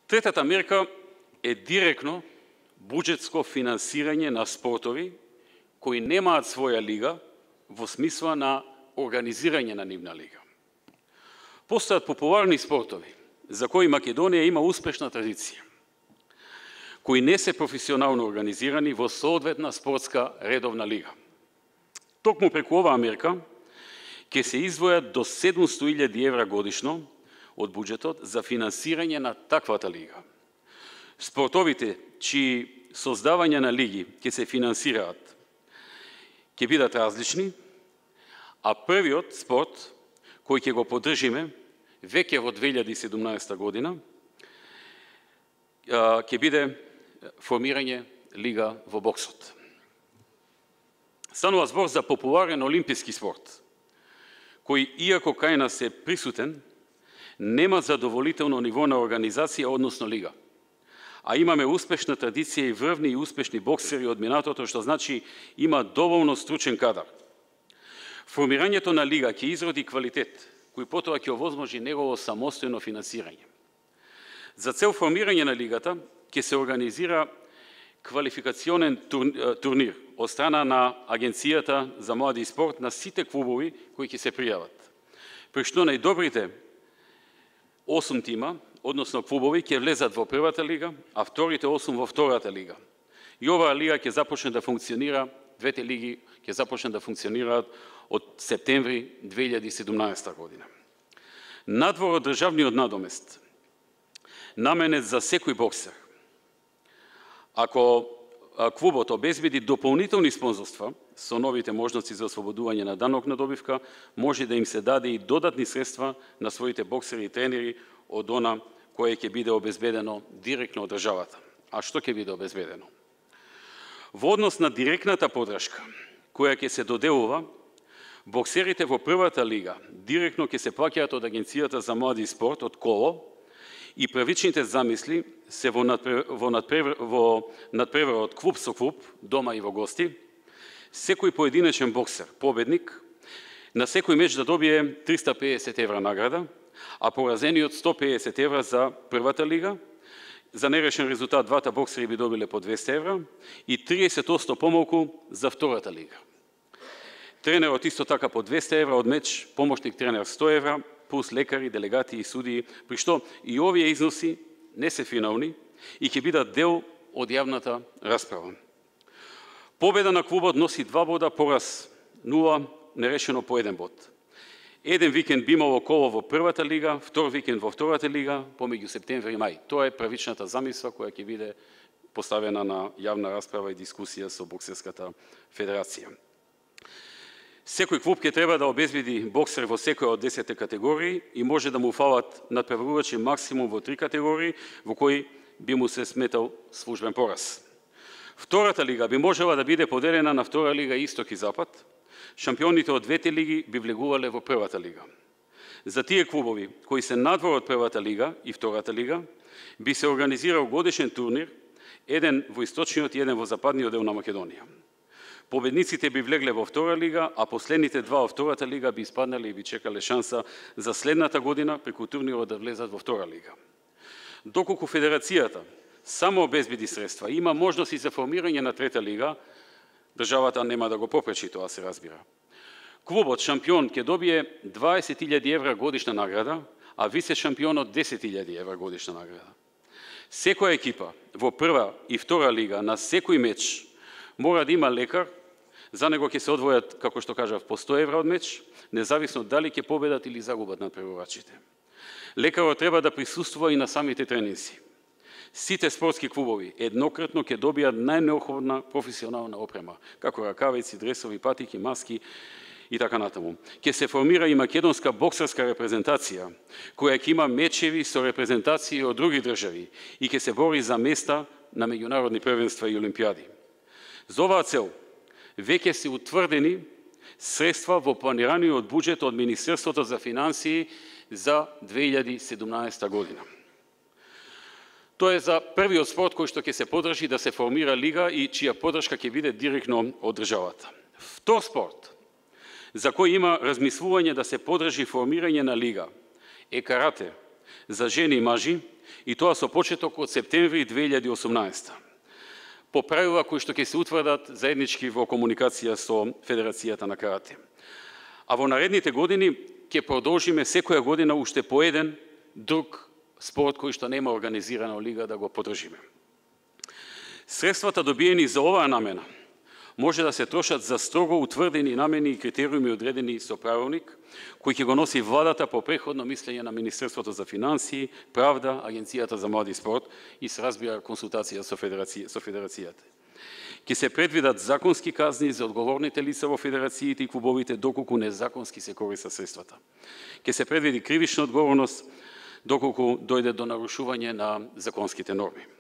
Третата мерка е директно буџетско финансирање на спортови кои немаат своја лига во смисла на организирање на нивна лига. Постојат популарни спортови за кои Македонија има успешна традиција, кои не се професионално организирани во соодветна спортска редовна лига. Токму преку оваа мерка ќе се издвојат до 700.000 евра годишно од буџетот за финансирање на таквата лига. Спортовите чии создавање на лиги ќе се финансираат ќе бидат различни, а првиот спорт кој ќе го поддржиме веќе во 2017 година ќе биде формирање лига во боксот. Станува збор за популарен олимписки спорт, кој иако кај нас е присутен, нема задоволително ниво на организација, односно лига. А имаме успешна традиција и врвни и успешни боксери од минатото, што значи има доволно стручен кадар. Формирањето на лига ќе изроди квалитет, кој потоа ќе овозможи негово самостојно финансирање. За цел формирање на лигата ќе се организира квалификационен турнир од страна на Агенцијата за млади и спорт на сите клубови кои ќе се пријават. При што најдобрите 8 тима, односно клубови, ќе влезат во првата лига, а вторите 8 во втората лига. И оваа лига ќе започне да функционира, двете лиги ќе започне да функционираат од септември 2017 година. Надвор од државниот надомест, наменет за секој боксер, ако клубот обезбеди дополнителни спонзорства со новите можности за ослободување на данок на добивка, може да им се даде и додатни средства на своите боксери и тренери од она кое ќе биде обезбедено директно од државата. А што ќе биде обезбедено? Во однос на директната поддршка, која ќе се доделува, боксерите во првата лига директно ќе се плаќаат од Агенцијата за млади и спорт, од КОЛО, и првичните замисли се во надпреварот клуб со клуб, дома и во гости. Секој поединечен боксер, победник, на секој меч да добие 350 евра награда, а поразениот 150 евра за првата лига. За нерешен резултат двата боксери би добиле по 200 евра и 30% помалку за втората лига. Тренерот исто така по 200 евра од меч, помошник тренер 100 евра, плюс лекари, делегати и судии, при што и овие износи не се финални и ќе бидат дел од јавната расправа. Победа на клубот носи 2 бода, пораз 0, нерешено по 1 бод. Еден викенд би имало КОЛО во првата лига, втор викенд во втората лига, помеѓу септември и мај. Тоа е правичната замисла која ќе биде поставена на јавна расправа и дискусија со Боксерската федерација. Секој клуб ќе треба да обезбеди боксер во секоја од 10 категории и може да му фалат надпреварувачи максимум во 3 категории во кои би му се сметал службен пораз. Втората лига би можела да биде поделена на втора лига Исток и Запад. Шампионите од двете лиги би влегувале во првата лига. За тие клубови кои се надвор од првата лига и втората лига би се организирал годишен турнир, еден во источниот и еден во западниот дел на Македонија. Победниците би влегле во втора лига, а последните два во втората лига би испаднале и би чекале шанса за следната година преку турнирот да влезат во втора лига. Доколку федерацијата само обезбеди средства, има можности за формирање на трета лига, државата нема да го попречи, тоа се разбира. Клубот шампион ќе добие 20.000 евра годишна награда, а висе шампионот 10.000 евра годишна награда. Секоја екипа во прва и втора лига на секој меч мора да има лекар, за него ќе се одвојат, како што кажав, по 100 евра од меч, независно дали ќе победат или загубат надпреварувачите. Лекарот треба да присуствува и на самите тренинзи. Сите спортски клубови еднократно ќе добијат најнеопходна професионална опрема, како ракавици, дресови, патики, маски и така натаму. Ќе се формира и македонска боксерска репрезентација, која ќе има мечеви со репрезентации од други држави и ќе се бори за места на меѓународни првенства и олимпијади. За оваа цел веќе се утврдени средства во планираниот буџет од Министерството за финансии за 2017 година. Тоа е за првиот спорт кој што ќе се поддржи да се формира лига и чија поддршка ќе биде директно од државата. Втор спорт за кој има размислување да се поддржи формирање на лига е карате за жени и мажи, и тоа со почеток од септември 2018. По правила кои што ќе се утврдат заеднички во комуникација со Федерацијата на карате. А во наредните години ќе продолжиме секоја година уште по еден друг спорт кој што нема организирана лига да го подржиме. Средствата добиени за оваа намена може да се трошат за строго утврдени намени и критериуми одредени со правилник, кој ќе го носи владата по преходно мислење на Министерството за финансии, правда, Агенцијата за млади спорт и се разбира консултација со Федерацијата. Ќе се предвидат законски казни за одговорните лица во федерациите и клубовите доколку незаконски се користат средствата. Ќе се предвиди кривична одговорност доколку дојде до нарушување на законските норми.